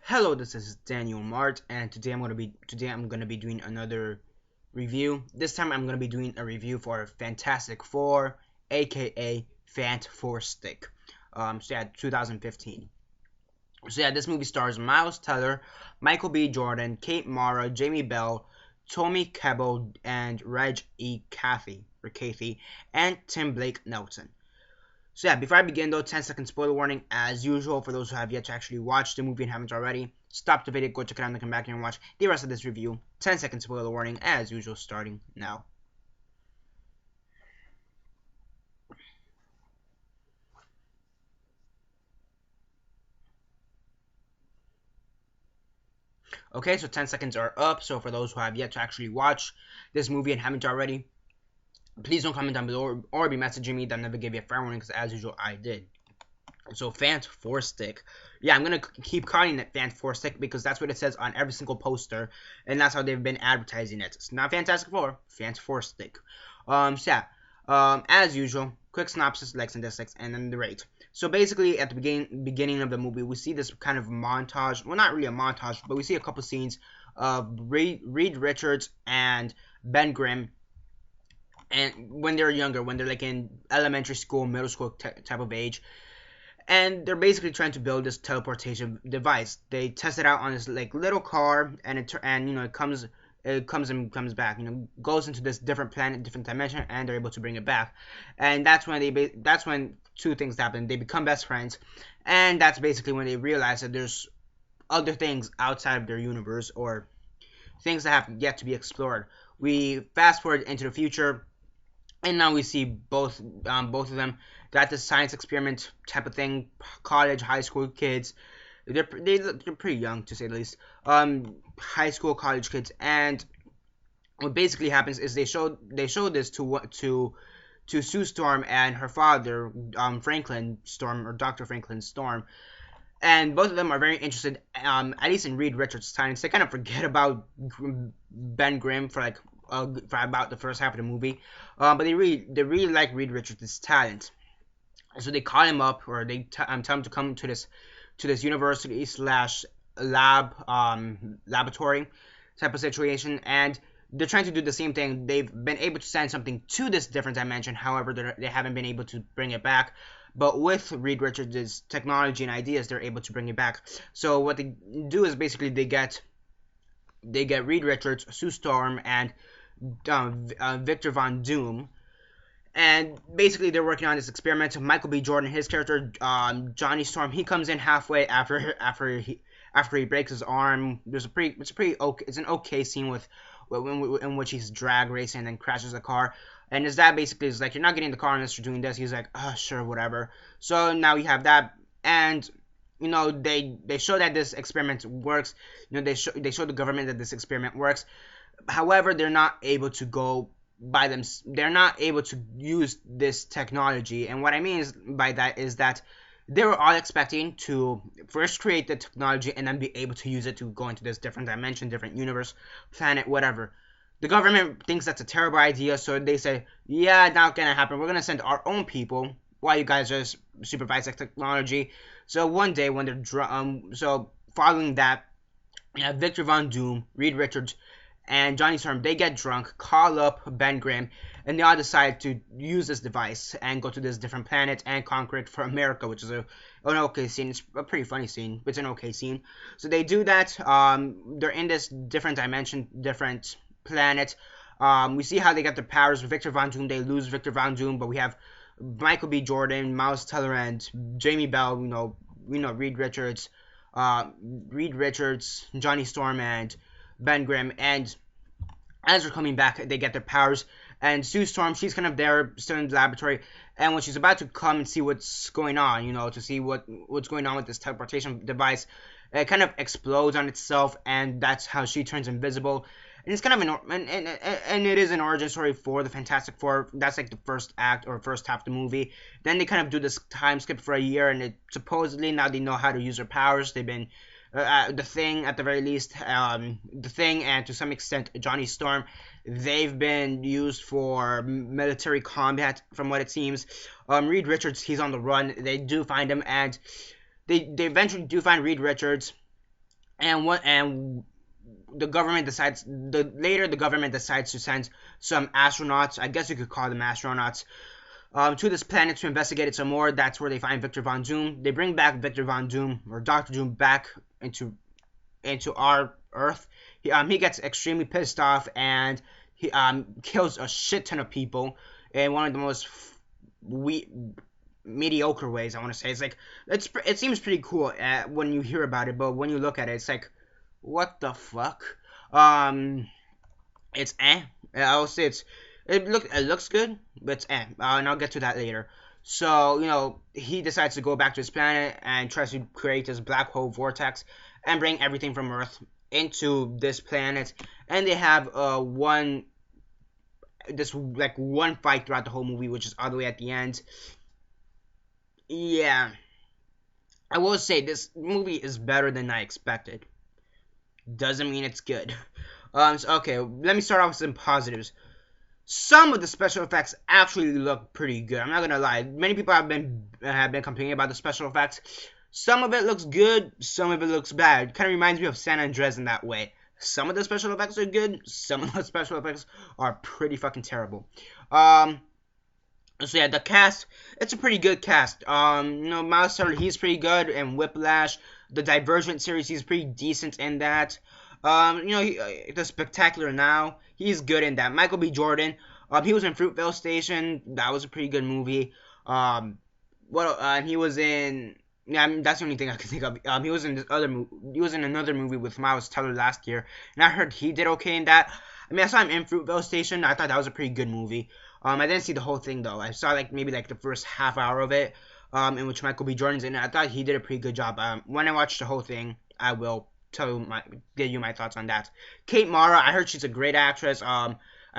Hello, this is Daniel Mart, and today I'm gonna be doing another review. This time I'm gonna be doing a review for Fantastic Four, aka Fant Four Stick. 2015. This movie stars Miles Teller, Michael B. Jordan, Kate Mara, Jamie Bell, Tommy Kebbell, and Reg E. Cathy, and Tim Blake Nelson. Before I begin though, 10-second spoiler warning as usual for those who have yet to actually watch the movie and haven't already. Stop the video, go check it out, and come back here and watch the rest of this review. 10-second spoiler warning as usual, starting now. Okay, so 10 seconds are up, so for those who have yet to actually watch this movie and haven't already, please don't comment down below or be messaging me that never gave you a fair warning, because as usual, I did. So, Fant Four Stick. Yeah, I'm going to keep calling it Fant Four Stick because that's what it says on every single poster, and that's how they've been advertising it. It's not Fantastic Four, Fant Four Stick. As usual, quick synopsis, likes and dislikes, and then the rate. So basically, at the beginning of the movie, we see this kind of montage. Well, not really a montage, but we see a couple scenes of Reed Richards and Ben Grimm, and when they're younger, when they're like in elementary school, middle school type of age. And they're basically trying to build this teleportation device. They test it out on this like little car, and it comes and comes back. Goes into this different planet, different dimension, and they're able to bring it back. And that's when two things happen. They become best friends, and that's basically when they realize that there's other things outside of their universe, or things that have yet to be explored. We fast forward into the future, and now we see both of them got this science experiment type of thing. College, high school kids. They're pretty young, to say the least. High school, college kids, and what basically happens is they show this to Sue Storm and her father, Franklin Storm, or Dr. Franklin Storm. And both of them are very interested, at least in Reed Richards' talents. They kind of forget about Ben Grimm for about the first half of the movie, but they really like Reed Richards' talent. So they call him up, or they tell him to come to this university slash laboratory type of situation, and they're trying to do the same thing. They've been able to send something to this different dimension, however, they haven't been able to bring it back. But with Reed Richards' technology and ideas, they're able to bring it back. So what they do is basically they get Reed Richards, Sue Storm, and Victor Von Doom. And basically, they're working on this experiment. Michael B. Jordan, his character, Johnny Storm, he comes in halfway after he breaks his arm. It's an okay scene in which he's drag racing and then crashes a car. And his dad basically is like, "You're not getting in the car unless you're doing this." He's like, "Oh, sure, whatever." So now you have that, and they show that this experiment works. They show the government that this experiment works. However, they're not able to go by them. They're not able to use this technology, and what I mean by that is that they were all expecting to first create the technology and then be able to use it to go into this different dimension, different universe, planet, whatever. The government thinks that's a terrible idea, so they say, "Yeah, not gonna happen. We're gonna send our own people while you guys just supervise that technology." So one day when they're following that, Victor Von Doom, Reed Richards, and Johnny Storm, they get drunk, call up Ben Grimm, and they all decide to use this device and go to this different planet and conquer it for America, which is an okay scene. It's a pretty funny scene, but it's an okay scene. So they do that. They're in this different dimension, different planet. We see how they get their powers. Victor Von Doom, they lose Victor Von Doom, but we have Michael B. Jordan, Miles Teller, and Jamie Bell. Reed Richards, Johnny Storm, and Ben Grimm. And as they're coming back, they get their powers. And Sue Storm, she's kind of there, still in the laboratory. And when she's about to come and see what's going on, to see what's going on with this teleportation device, it kind of explodes on itself, and that's how she turns invisible. And it's kind of and it is an origin story for the Fantastic Four. That's like the first act or first half of the movie. Then they kind of do this time skip for a year, and supposedly now they know how to use their powers. They've been the Thing, at the very least, the Thing, and to some extent Johnny Storm, they've been used for military combat, from what it seems. Reed Richards, he's on the run. They do find him, and they eventually do find Reed Richards. and the government decides the government decides to send some astronauts, I guess you could call them astronauts, to this planet to investigate it some more. That's where they find Victor Von Doom. They bring back Victor Von Doom, or Doctor Doom, back into our Earth. He gets extremely pissed off, and he kills a shit ton of people in one of the most mediocre ways, I want to say. It's like it seems pretty cool when you hear about it, but when you look at it, it's like, what the fuck? It's I'll say it looks good, but it's and I'll get to that later. So he decides to go back to his planet and tries to create this black hole vortex and bring everything from Earth into this planet, and they have one fight throughout the whole movie, which is all the way at the end. Yeah, I will say this movie is better than I expected. Doesn't mean it's good. Okay, let me start off with some positives. Some of the special effects actually look pretty good. I'm not gonna lie. Many people have been complaining about the special effects. Some of it looks good, some of it looks bad. Kind of reminds me of San Andreas in that way. Some of the special effects are good, some of the special effects are pretty fucking terrible. So yeah, the cast, it's a pretty good cast. Miles Teller, he's pretty good in Whiplash. The Divergent series, he's pretty decent in that. The Spectacular Now, he's good in that. Michael B. Jordan, he was in Fruitvale Station. That was a pretty good movie. He was in. Yeah, I mean, that's the only thing I can think of. He was in this other movie. He was in another movie with Miles Teller last year, and I heard he did okay in that. I mean, I saw him in Fruitvale Station. I thought that was a pretty good movie. I didn't see the whole thing though. I saw maybe the first half hour of it, in which Michael B. Jordan's in it. I thought he did a pretty good job. When I watch the whole thing, I will give you my thoughts on that. Kate Mara, I heard she's a great actress. I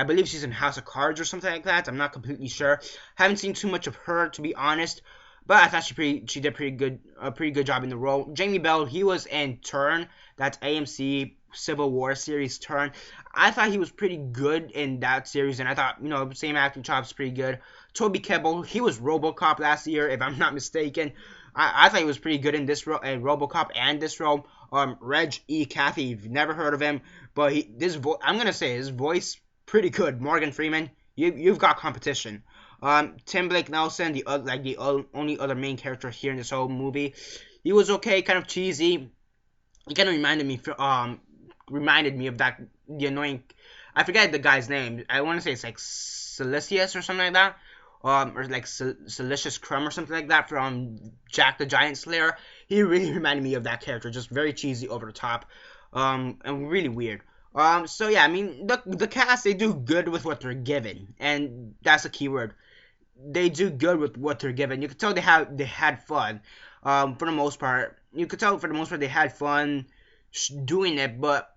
believe she's in House of Cards or something like that. I'm not completely sure. Haven't seen too much of her, to be honest. But I thought she did a pretty good job in the role. Jamie Bell, he was in Turn, that's AMC Civil War series Turn. I thought he was pretty good in that series, and I thought, same acting chops, pretty good. Toby Kebbell, he was RoboCop last year, if I'm not mistaken. I thought he was pretty good in this role, in RoboCop and this role. Reg E. Cathy, you've never heard of him, but I'm gonna say his voice pretty good. Morgan Freeman, you've got competition. Tim Blake Nelson, the only other main character here in this whole movie, he was okay, kind of cheesy. He kind of reminded me of the annoying. I forget the guy's name. I want to say it's like Silicious or something like that, or like Silicious Crumb or something like that from Jack the Giant Slayer. He really reminded me of that character, just very cheesy, over the top, and really weird. So yeah, I mean, the cast, they do good with what they're given, and that's a key word. They do good with what they're given. You could tell they had fun. For the most part, they had fun doing it, but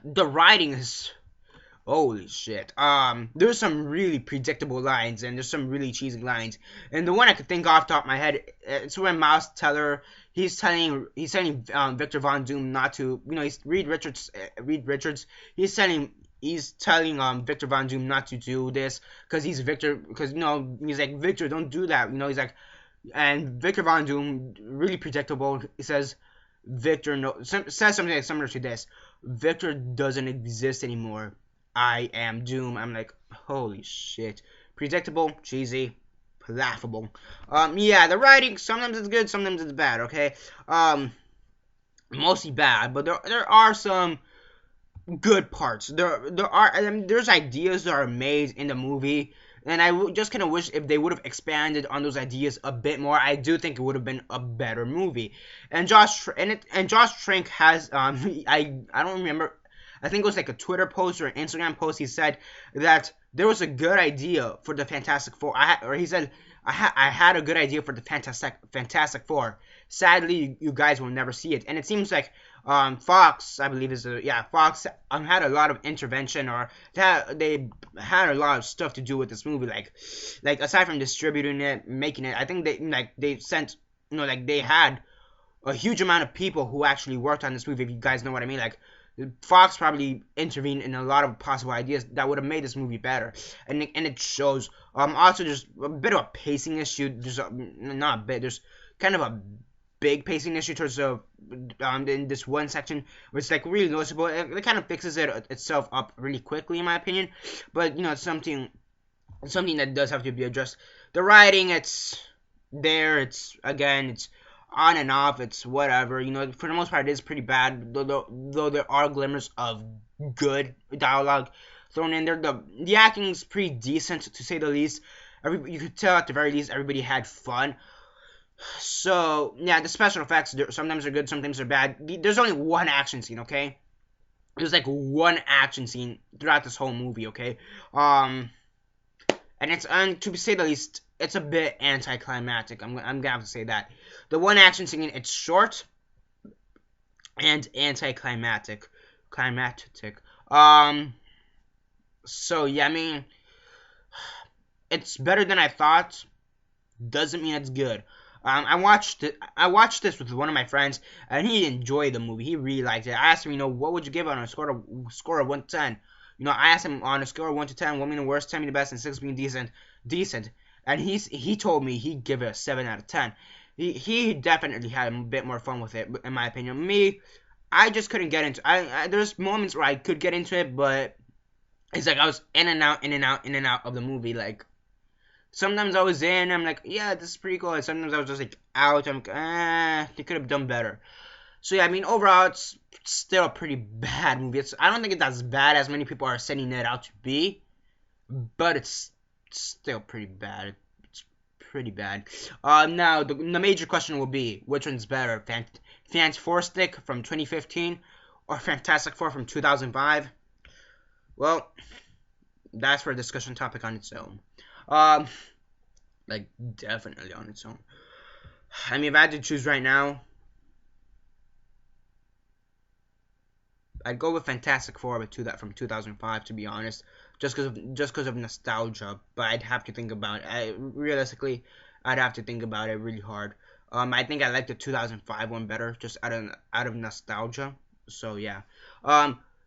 the writing is, holy shit. There's some really predictable lines, and there's some really cheesy lines. And the one I could think off the top of my head, it's when Miles Teller, he's telling Victor Von Doom not to, he's Reed Richards, he's telling Victor Von Doom not to do this, because he's like, Victor, don't do that, he's like, and Victor Von Doom, really predictable, he says, says something similar to this: Victor doesn't exist anymore, I am Doom. I'm like, holy shit. Predictable, cheesy, laughable. Yeah, the writing, sometimes it's good, sometimes it's bad, okay? Mostly bad, but there are some good parts. There's ideas that are made in the movie, and I just kind of wish if they would have expanded on those ideas a bit more. I do think it would have been a better movie. And Josh Trank has I don't remember. I think it was like a Twitter post or an Instagram post. He said that there was a good idea for the Fantastic Four. He said I had a good idea for the Fantastic Four. Sadly, you guys will never see it. And it seems like Fox, I believe Fox had a lot of intervention, or they had a lot of stuff to do with this movie. Like aside from distributing it, making it, I think they sent, they had a huge amount of people who actually worked on this movie. If you guys know what I mean, like, Fox probably intervened in a lot of possible ideas that would have made this movie better, and it shows. Also, there's a bit of a pacing issue. There's kind of a big pacing issue towards the in this one section where it's like really noticeable. It kind of fixes itself up really quickly, in my opinion. But you know, it's something that does have to be addressed. The writing, it's there. It's on and off. It's whatever. You know, for the most part, it is pretty bad. Though there are glimmers of good dialogue thrown in there. The acting's pretty decent, to say the least. You could tell at the very least everybody had fun. So yeah, the special effects sometimes are good, sometimes they're bad. There's only one action scene, okay? There's like one action scene throughout this whole movie, okay? And it's to say the least, it's a bit anticlimactic. I'm gonna have to say that. The one action scene, it's short and anticlimactic. So yeah, I mean, it's better than I thought. Doesn't mean it's good. I watched this with one of my friends, and he enjoyed the movie. He really liked it. I asked him, you know, what would you give it on a score of 1 to 10? You know, I asked him on a scale of 1 to 10, 1 being the worst, 10 being the best, and 6 being decent. And he told me he'd give it a 7 out of 10. He definitely had a bit more fun with it, in my opinion. Me, I just couldn't get into. There's moments where I could get into it, but it's like I was in and out of the movie. Like sometimes I was in, I'm like, yeah, this is pretty cool. And sometimes I was just like out. I'm like, they could have done better. So yeah, I mean, overall, it's still a pretty bad movie. I don't think it's as bad as many people are sending it out to be, but it's still pretty bad. It's pretty bad. Now the major question will be, which one's better, Fantastic from 2015 or Fantastic Four from 2005? Well, that's for a discussion topic on its own. Like definitely on its own. I mean, if I had to choose right now, I'd go with Fantastic Four from 2005, to be honest, just because of nostalgia. But I'd have to think about it. Realistically, I'd have to think about it really hard. I think I like the 2005 one better, just out of nostalgia. So yeah.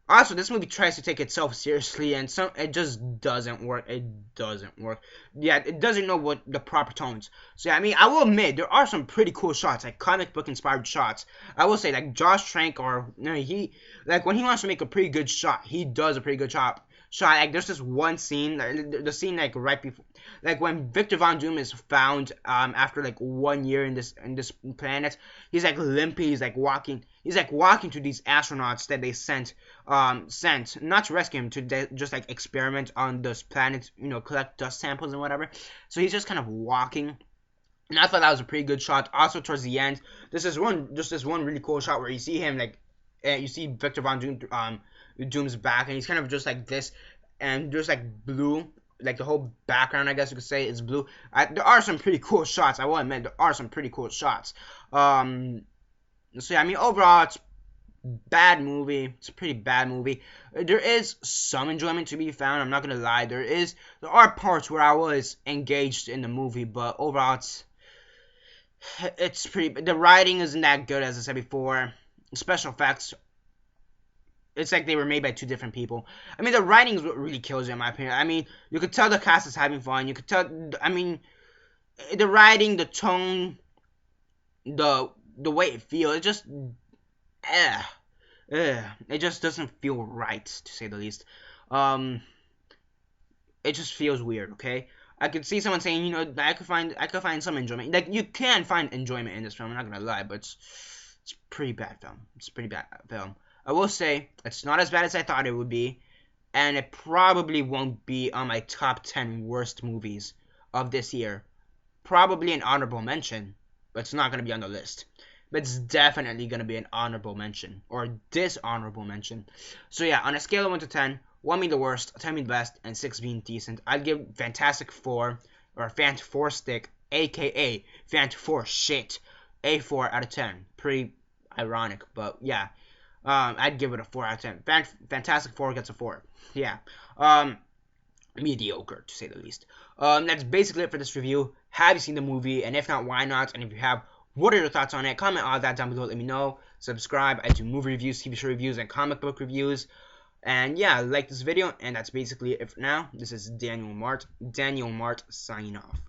Also, this movie tries to take itself seriously, and it just doesn't work. It doesn't work. Yeah, it doesn't know what the proper tones. So yeah, I mean, I will admit there are some pretty cool shots, like comic book inspired shots. I will say, like Josh Trank, or you know, he when he wants to make a pretty good shot, he does a pretty good shot. Like there's this one scene, the scene like right before, like when Victor Von Doom is found after like 1 year in this planet. He's like limping, he's like walking to these astronauts that they sent not to rescue him, to just like experiment on this planet, you know, collect dust samples and whatever. So he's just kind of walking. And I thought that was a pretty good shot. Also towards the end, this one really cool shot where you see him like, you see Victor Von Doom Doom's back, and he's kind of just like this, and there's like blue, like the whole background, I guess you could say, is blue. There are some pretty cool shots, I will admit, there are some pretty cool shots. So yeah, I mean, overall, it's bad movie. It's a pretty bad movie. There is some enjoyment to be found, I'm not gonna lie. There are parts where I was engaged in the movie, but overall, it's pretty. The writing isn't that good, as I said before. Special effects, it's like they were made by two different people. I mean, the writing is what really kills it, in my opinion. I mean, you could tell the cast is having fun. You could tell, I mean, the writing, the tone, the way it feels, it just, it just doesn't feel right, to say the least. It just feels weird, okay? I could see someone saying, you know, I could find some enjoyment. Like, you can find enjoyment in this film, I'm not gonna lie, but it's pretty bad film. It's a pretty bad film. I will say, it's not as bad as I thought it would be, and it probably won't be on my top 10 worst movies of this year. Probably an honorable mention, but it's not going to be on the list. But it's definitely going to be an honorable mention, or dishonorable mention. So yeah, on a scale of 1 to 10, 1 being the worst, 10 being the best, and 6 being decent, I'd give Fantastic Four, or Fant4stick, aka Fant4 shit, a 4 out of 10. Pretty ironic, but yeah. I'd give it a 4 out of 10. Fantastic Four gets a 4. Yeah. Mediocre, to say the least. That's basically it for this review. Have you seen the movie? And if not, why not? And if you have, what are your thoughts on it? Comment all that down below. Let me know. Subscribe. I do movie reviews, TV show reviews, and comic book reviews. And yeah, like this video. And that's basically it for now. This is Daniel Mart. Daniel Mart signing off.